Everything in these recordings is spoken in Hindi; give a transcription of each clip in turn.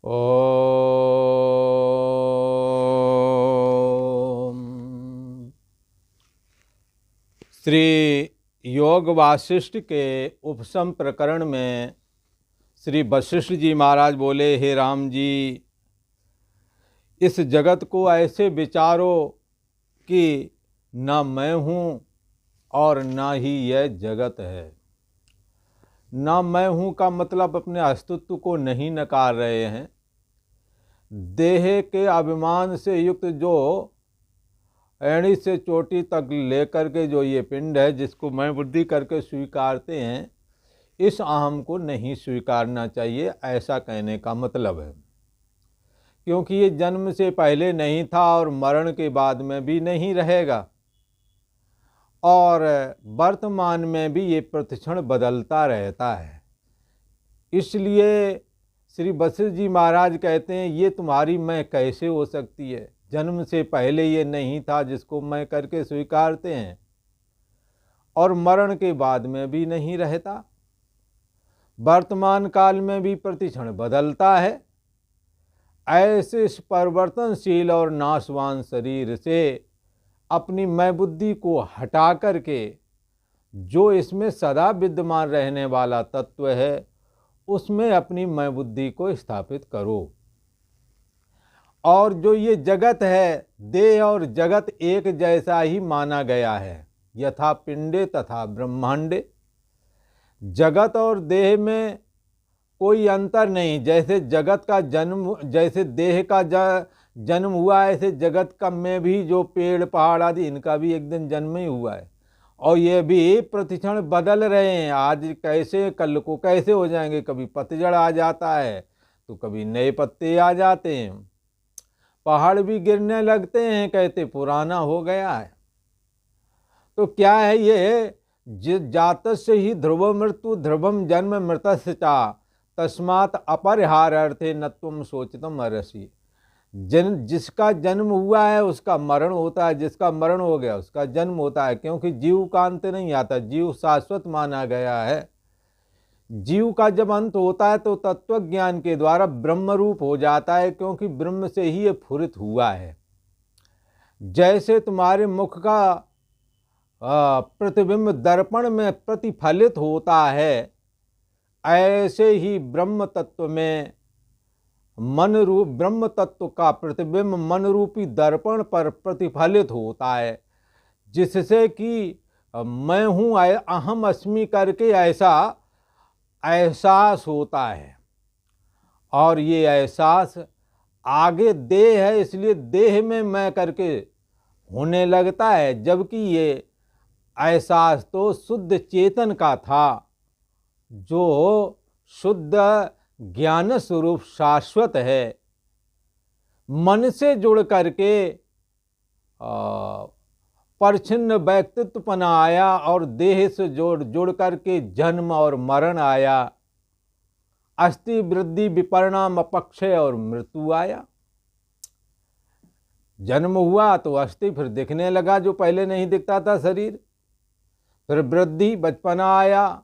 ओम। श्री योग वासिष्ठ के उपसम प्रकरण में श्री वशिष्ठ जी महाराज बोले, हे राम जी, इस जगत को ऐसे विचारो कि न मैं हूँ और न ही यह जगत है। न मैं हूँ का मतलब अपने अस्तित्व को नहीं नकार रहे हैं। देह के अभिमान से युक्त जो एड़ी से चोटी तक लेकर के जो ये पिंड है, जिसको मैं बुद्धि करके स्वीकारते हैं, इस अहम को नहीं स्वीकारना चाहिए, ऐसा कहने का मतलब है। क्योंकि ये जन्म से पहले नहीं था और मरण के बाद में भी नहीं रहेगा, और वर्तमान में भी ये प्रतिक्षण बदलता रहता है। इसलिए श्री वशिष्ठ जी महाराज कहते हैं, ये तुम्हारी मैं कैसे हो सकती है? जन्म से पहले ये नहीं था जिसको मैं करके स्वीकारते हैं, और मरण के बाद में भी नहीं रहता, वर्तमान काल में भी प्रतिक्षण बदलता है। ऐसे इस परिवर्तनशील और नाशवान शरीर से अपनी मैं बुद्धि को हटा करके जो इसमें सदा विद्यमान रहने वाला तत्व है, उसमें अपनी मैं बुद्धि को स्थापित करो। और जो ये जगत है, देह और जगत एक जैसा ही माना गया है, यथा पिंडे तथा ब्रह्मांडे। जगत और देह में कोई अंतर नहीं। जैसे जगत का जन्म, जैसे देह का जन्म हुआ, ऐसे जगत का में भी जो पेड़ पहाड़ आदि, इनका भी एक दिन जन्म ही हुआ है, और ये भी प्रतिक्षण बदल रहे हैं। आज कैसे, कल को कैसे हो जाएंगे। कभी पतझड़ आ जाता है तो कभी नए पत्ते आ जाते हैं। पहाड़ भी गिरने लगते हैं, कहते पुराना हो गया है। तो क्या है ये, जातस्य ही ध्रुव मृत्यु ध्रुवम जन्म मृतस्य चा तस्मात् अपरिहार्थे न तुम सोचितम अर्हसि। जिसका जन्म हुआ है उसका मरण होता है, जिसका मरण हो गया उसका जन्म होता है। क्योंकि जीव का अंत नहीं आता, जीव शाश्वत माना गया है। जीव का जब अंत होता है तो तत्व ज्ञान के द्वारा ब्रह्म रूप हो जाता है, क्योंकि ब्रह्म से ही ये फुरित हुआ है। जैसे तुम्हारे मुख का प्रतिबिंब दर्पण में प्रतिफलित होता है, ऐसे ही ब्रह्म तत्व में मन रूप, ब्रह्म तत्व का प्रतिबिंब मन रूपी दर्पण पर प्रतिफलित होता है, जिससे कि मैं हूँ, अहम अस्मि करके ऐसा एहसास होता है। और ये एहसास आगे देह है, इसलिए देह में मैं करके होने लगता है, जबकि ये एहसास तो शुद्ध चेतन का था, जो शुद्ध ज्ञान स्वरूप शाश्वत है। मन से जुड़ करके परछिन्न व्यक्तित्वपना आया, और देह से जुड़ करके जन्म और मरण आया। अस्थि वृद्धि विपरिणाम अपक्षय और मृत्यु आया। जन्म हुआ तो अस्थि फिर दिखने लगा, जो पहले नहीं दिखता था शरीर। फिर वृद्धि, बचपना आया,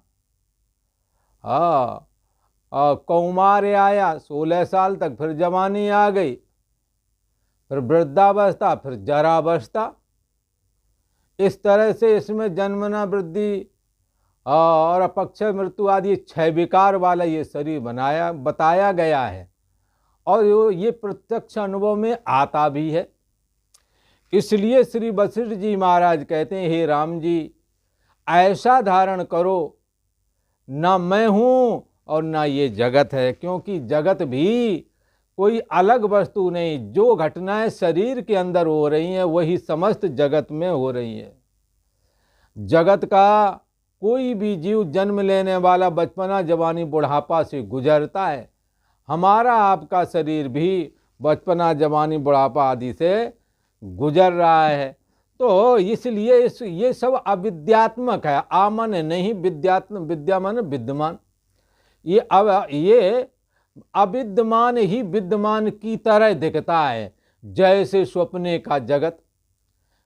कौमार्य आया, 16 साल तक, फिर जवानी आ गई, फिर वृद्धावस्था, फिर जरावस्था। इस तरह से इसमें जन्मना, वृद्धि और अपक्षय, मृत्यु आदि 6 विकार वाला ये शरीर बताया गया है, और ये प्रत्यक्ष अनुभव में आता भी है। इसलिए श्री वशिष्ठ जी महाराज कहते हैं, हे राम जी, ऐसा धारण करो, न मैं हूँ और न ये जगत है। क्योंकि जगत भी कोई अलग वस्तु नहीं, जो घटनाएं शरीर के अंदर हो रही हैं वही समस्त जगत में हो रही है। जगत का कोई भी जीव जन्म लेने वाला बचपना, जवानी, बुढ़ापा से गुजरता है। हमारा आपका शरीर भी बचपना, जवानी, बुढ़ापा आदि से गुजर रहा है। तो इसलिए ये सब अविद्यात्मक है, आमन नहीं, विद्यामान विद्यमान। ये अविद्यमान ही विद्यमान की तरह दिखता है। जैसे स्वप्ने का जगत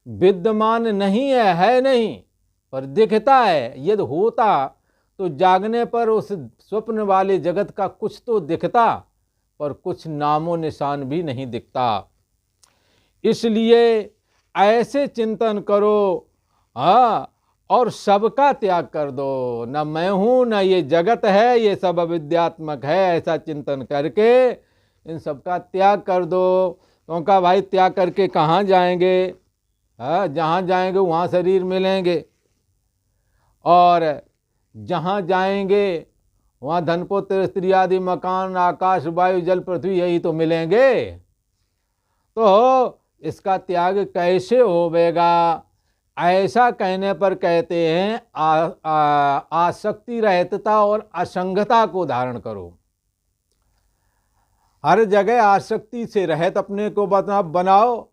विद्यमान नहीं है नहीं, पर दिखता है। यदि होता तो जागने पर उस स्वप्न वाले जगत का कुछ तो दिखता, पर कुछ नामो निशान भी नहीं दिखता। इसलिए ऐसे चिंतन करो, हाँ, और सबका त्याग कर दो। न मैं हूं, न ये जगत है, ये सब अविद्यात्मक है, ऐसा चिंतन करके इन सबका त्याग कर दो। तो कहा भाई त्याग करके कहाँ जाएंगे? हाँ, जहाँ जाएंगे वहाँ शरीर मिलेंगे, और जहाँ जाएंगे वहाँ धन पुत्र स्त्री आदि मकान आकाश वायु जल पृथ्वी यही तो मिलेंगे। तो इसका त्याग कैसे होवेगा? ऐसा कहने पर कहते हैं आसक्ति रहतता और असंगता को धारण करो। हर जगह आसक्ति से रहित अपने को बनाओ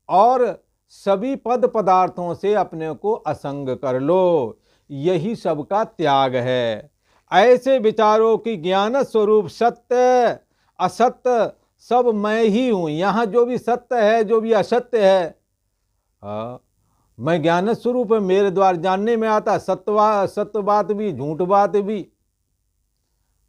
और सभी पद पदार्थों से अपने को असंग कर लो। यही सबका त्याग है। ऐसे विचारों की ज्ञान स्वरूप सत्य असत्य सब मैं ही हूं। यहाँ जो भी सत्य है जो भी असत्य है, मैं ज्ञान स्वरूप है, मेरे द्वारा जानने में आता। सत्य बात भी झूठ बात भी।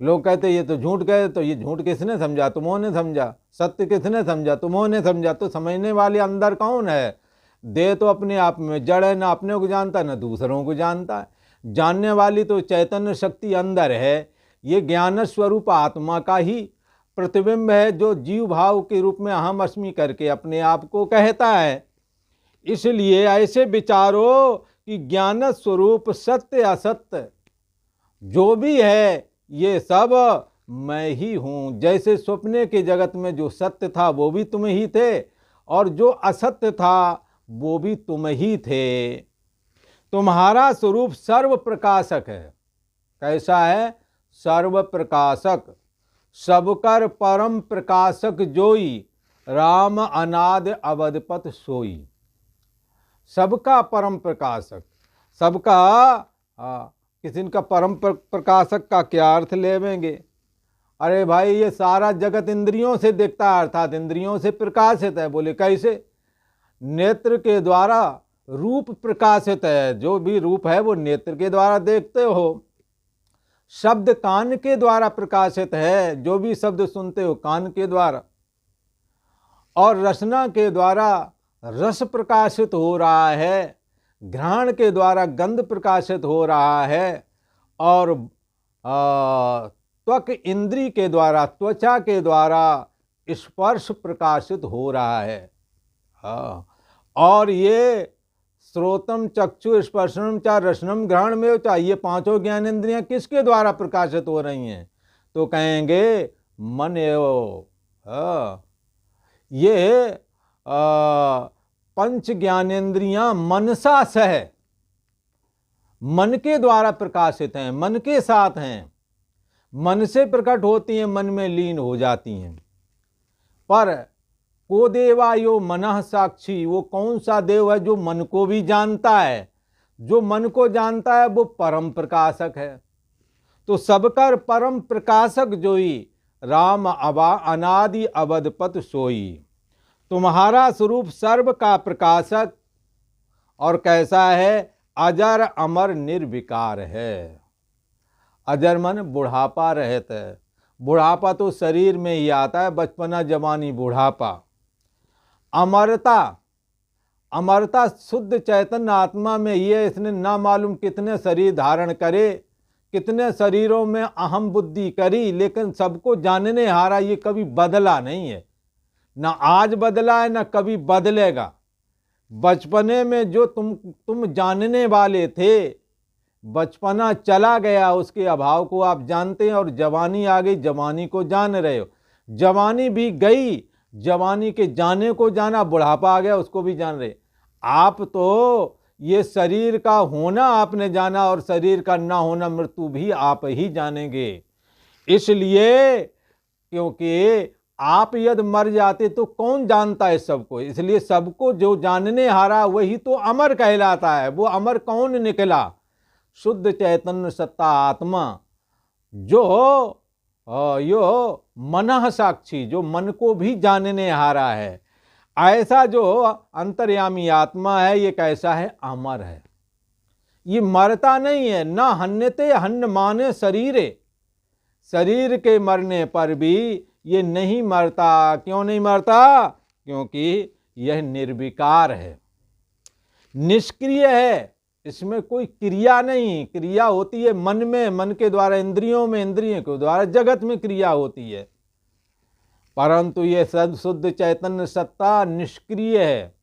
लोग कहते ये तो झूठ कहे, तो ये झूठ किसने समझा? तुमने समझा। सत्य किसने समझा? तुमने समझा। तो समझने वाले अंदर कौन है? देह तो अपने आप में जड़ है, ना अपने को जानता ना दूसरों को जानता है। जानने वाली तो चैतन्य शक्ति अंदर है। ये ज्ञान स्वरूप आत्मा का ही प्रतिबिंब है, जो जीव भाव के रूप में अहम अस्मि करके अपने आप को कहता है। इसलिए ऐसे विचारो कि ज्ञान स्वरूप सत्य असत्य जो भी है ये सब मैं ही हूं। जैसे स्वप्ने के जगत में जो सत्य था वो भी तुम ही थे, और जो असत्य था वो भी तुम ही थे। तुम्हारा स्वरूप सर्व प्रकाशक है। कैसा है? सर्व प्रकाशक। सबकर परम प्रकाशक जोई, राम अनाद अवधपत सोई। सबका परम प्रकाशक। सबका किसी का परम प्रकाशक का क्या अर्थ लेवेंगे? अरे भाई ये सारा जगत इंद्रियों से दिखता है, अर्थात इंद्रियों से प्रकाशित है। बोले कैसे? नेत्र के द्वारा रूप प्रकाशित है। जो भी रूप है वो नेत्र के द्वारा देखते हो। शब्द कान के द्वारा प्रकाशित है। जो भी शब्द सुनते हो कान के द्वारा। और रसना के द्वारा रस प्रकाशित हो रहा है। घ्राण के द्वारा गंध प्रकाशित हो रहा है। और त्वक इंद्री के द्वारा, त्वचा के द्वारा स्पर्श प्रकाशित हो रहा है। और ये श्रोतम चक्षु स्पर्शनम चा रसनम ग्रहण में चा, ये पांचों ज्ञान इंद्रियां किसके द्वारा प्रकाशित हो रही हैं? तो कहेंगे मन एवं। ये पंच ज्ञानेन्द्रियां मनसा सह, मन के द्वारा प्रकाशित हैं, मन के साथ हैं, मन से प्रकट होती हैं, मन में लीन हो जाती हैं। पर को देवा यो मनः साक्षी, वो कौन सा देव है जो मन को भी जानता है? जो मन को जानता है वो परम प्रकाशक है। तो सबकर परम प्रकाशक जोई, राम अबा अनादि अवधपत सोई। तुम्हारा स्वरूप सर्व का प्रकाशक और कैसा है? अजर अमर निर्विकार है। अजर मन बुढ़ापा रहता है। बुढ़ापा तो शरीर में ही आता है, बचपना जवानी बुढ़ापा। अमरता, अमरता शुद्ध चैतन्य आत्मा में ही है। इसने ना मालूम कितने शरीर धारण करे, कितने शरीरों में अहम बुद्धि करी, लेकिन सबको जानने हारा ये कभी बदला नहीं है। ना आज बदला है ना कभी बदलेगा। बचपने में जो तुम जानने वाले थे, बचपना चला गया, उसके अभाव को आप जानते हैं। और जवानी आ गई, जवानी को जान रहे हो। जवानी भी गई, जवानी के जाने को जाना। बुढ़ापा आ गया, उसको भी जान रहे। आप तो ये शरीर का होना आपने जाना, और शरीर का ना होना मृत्यु भी आप ही जानेंगे। इसलिए क्योंकि आप यदि मर जाते तो कौन जानता है सबको? इसलिए सबको जो जानने हारा वही तो अमर कहलाता है। वो अमर कौन निकला? शुद्ध चैतन्य सत्ता आत्मा, जो यो मनः साक्षी, जो मन को भी जानने हारा है। ऐसा जो अंतर्यामी आत्मा है, ये कैसा है? अमर है। ये मरता नहीं है। ना हन्यते हन्न माने शरीरे, शरीर के मरने पर भी ये नहीं मरता। क्यों नहीं मरता? क्योंकि यह निर्विकार है, निष्क्रिय है, इसमें कोई क्रिया नहीं। क्रिया होती है मन में, मन के द्वारा इंद्रियों में, इंद्रियों के द्वारा जगत में क्रिया होती है। परंतु ये शुद्ध चैतन्य सत्ता निष्क्रिय है,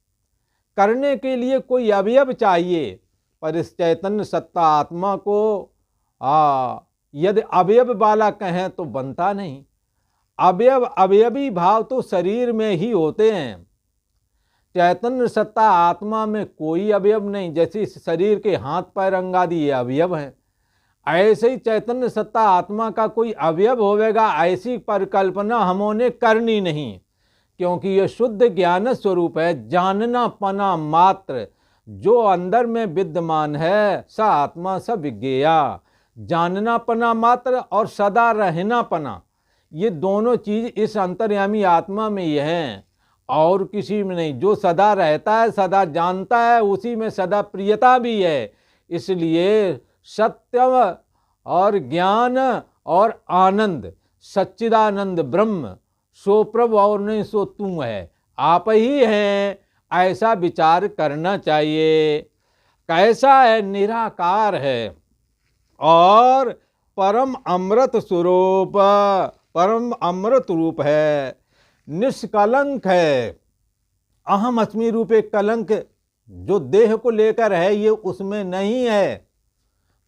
करने के लिए कोई अवयव चाहिए। पर इस चैतन्य सत्ता आत्मा को यदि अवयव वाला कहें तो बनता नहीं। अवयवी भाव तो शरीर में ही होते हैं। चैतन्य सत्ता आत्मा में कोई अवयव नहीं। जैसे इस शरीर के हाथ पैर अंग आदि ये अवयव हैं, ऐसे ही चैतन्य सत्ता आत्मा का कोई अवयव होवेगा, ऐसी परिकल्पना हमने करनी नहीं। क्योंकि यह शुद्ध ज्ञान स्वरूप है, जानना पना मात्र जो अंदर में विद्यमान है स आत्मा स विज्ञेया। जानना पना मात्र और सदा रहना पना, ये दोनों चीज इस अंतर्यामी आत्मा में ही हैं और किसी में नहीं। जो सदा रहता है, सदा जानता है, उसी में सदा प्रियता भी है। इसलिए सत्य और ज्ञान और आनंद, सच्चिदानंद ब्रह्म सो प्रभु और नहीं सो तू है, आप ही हैं, ऐसा विचार करना चाहिए। कैसा है? निराकार है और परम अमृत स्वरूप, परम अमृत रूप है, निष्कलंक है। अहम अस्मि रूप एक कलंक जो देह को लेकर है, ये उसमें नहीं है।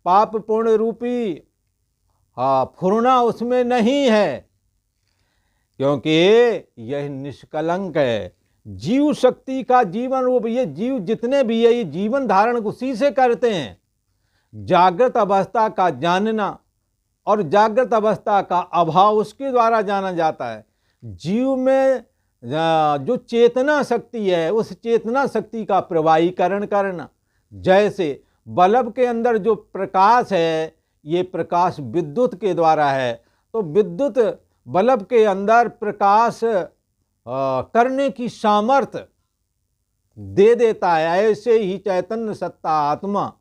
पाप पुण्य रूपी फुरना उसमें नहीं है, क्योंकि यह निष्कलंक है। जीव शक्ति का जीवन रूप, ये जीव जितने भी है, ये जीवन धारण उसी से करते हैं। जागृत अवस्था का जानना और जागृत अवस्था का अभाव उसके द्वारा जाना जाता है। जीव में जो चेतना शक्ति है, उस चेतना शक्ति का प्रवाहीकरण करना। जैसे बल्ब के अंदर जो प्रकाश है, ये प्रकाश विद्युत के द्वारा है, तो विद्युत बल्ब के अंदर प्रकाश करने की सामर्थ्य दे देता है। ऐसे ही चैतन्य सत्ता आत्मा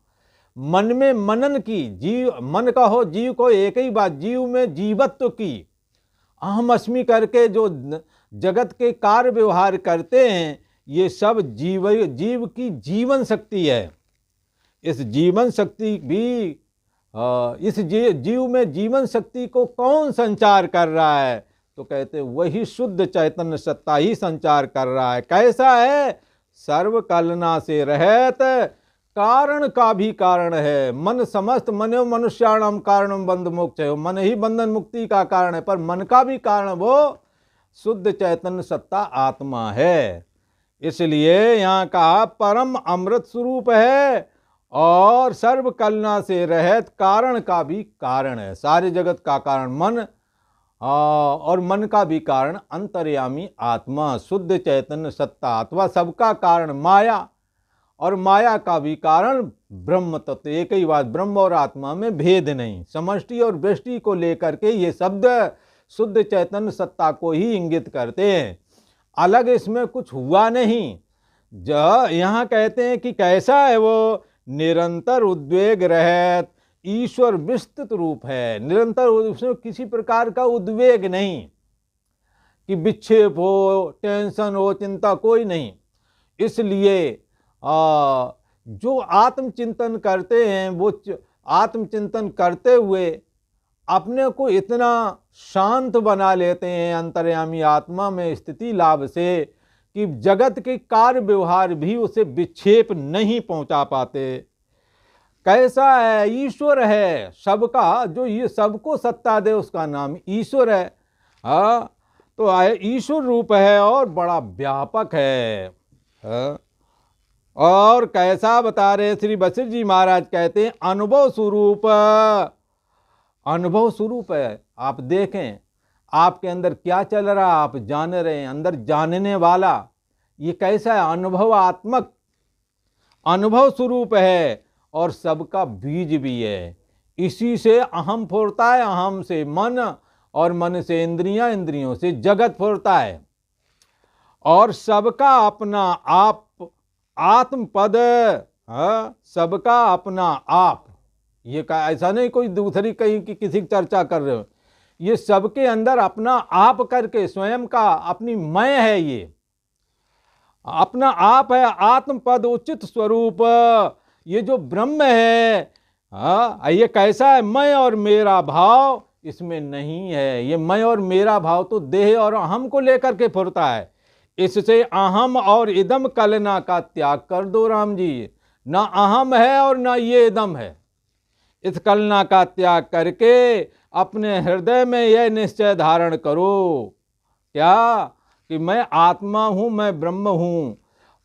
मन में मनन की, जीव मन का हो, जीव को एक ही बात, जीव में जीवत्व की अहम अस्मि करके जो जगत के कार्य व्यवहार करते हैं, ये सब जीव की जीवन शक्ति है। इस जीवन शक्ति भी इस जीव में जीवन शक्ति को कौन संचार कर रहा है? तो कहते वही शुद्ध चैतन्य सत्ता ही संचार कर रहा है। कैसा है? सर्व कलना से रहित, कारण का भी कारण है। मन समस्त मनो मनुष्याणाम कारणम बंध मोक्ष है। मन ही बंधन मुक्ति का कारण है, पर मन का भी कारण वो शुद्ध चैतन्य सत्ता आत्मा है। इसलिए यहाँ कहा परम अमृत स्वरूप है और सर्व कलना से रहित, कारण का भी कारण है। सारे जगत का कारण मन और मन का भी कारण अंतर्यामी आत्मा शुद्ध चैतन्य सत्ता आत्मा। सबका कारण माया और माया का भी कारण ब्रह्म तत्व। एक ही बात, ब्रह्म और आत्मा में भेद नहीं। समष्टि और व्यष्टि को लेकर के ये शब्द शुद्ध चैतन्य सत्ता को ही इंगित करते हैं, अलग इसमें कुछ हुआ नहीं। जो यहाँ कहते हैं कि कैसा है वो? निरंतर उद्वेग रहित ईश्वर विस्तृत रूप है। निरंतर उसमें किसी प्रकार का उद्वेग नहीं कि विक्षेप हो, टेंशन हो, चिंता कोई नहीं। इसलिए जो आत्मचिंतन करते हैं वो आत्मचिंतन करते हुए अपने को इतना शांत बना लेते हैं अंतर्यामी आत्मा में स्थिति लाभ से कि जगत के कार्य व्यवहार भी उसे विक्षेप नहीं पहुंचा पाते। कैसा है? ईश्वर है सबका, जो ये सबको सत्ता दे उसका नाम ईश्वर है। तो ईश्वर रूप है और बड़ा व्यापक है। और कैसा बता रहे श्री वशिष्ठ जी महाराज, कहते हैं अनुभव स्वरूप, अनुभव स्वरूप है। आप देखें आपके अंदर क्या चल रहा है, आप जान रहे हैं, अंदर जानने वाला। ये कैसा है? अनुभवात्मक, अनुभव स्वरूप है और सबका बीज भी है। इसी से अहम फुरता है, अहम से मन और मन से इंद्रियां, इंद्रियों से जगत फुरता है। और सबका अपना आप आत्मपद, सबका अपना आप। ये ऐसा नहीं कोई दूसरी कहीं की किसी की चर्चा कर रहे हो। ये सबके अंदर अपना आप करके स्वयं का अपनी मैं है, ये अपना आप है, आत्म पद उचित स्वरूप, ये जो ब्रह्म है। हाँ, ये कैसा है? मैं और मेरा भाव इसमें नहीं है। ये मैं और मेरा भाव तो देह और अहम को लेकर के फुरता है। इससे अहम और इदम कलना का त्याग कर दो राम जी। ना अहम है और ना ये इदम है। इस कलना का त्याग करके अपने हृदय में यह निश्चय धारण करो, क्या? कि मैं आत्मा हूं, मैं ब्रह्म हूं,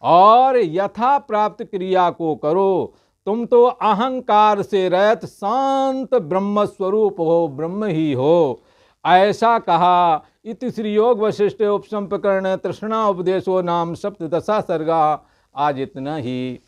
और यथा प्राप्त क्रिया को करो। तुम तो अहंकार से रहित शांत ब्रह्म स्वरूप हो, ब्रह्म ही हो, ऐसा कहा। इति श्री योग वशिष्ठ उपसंप्रकरण तृष्णा उपदेशो नाम सप्तदशा सर्गा। आज इतना ही।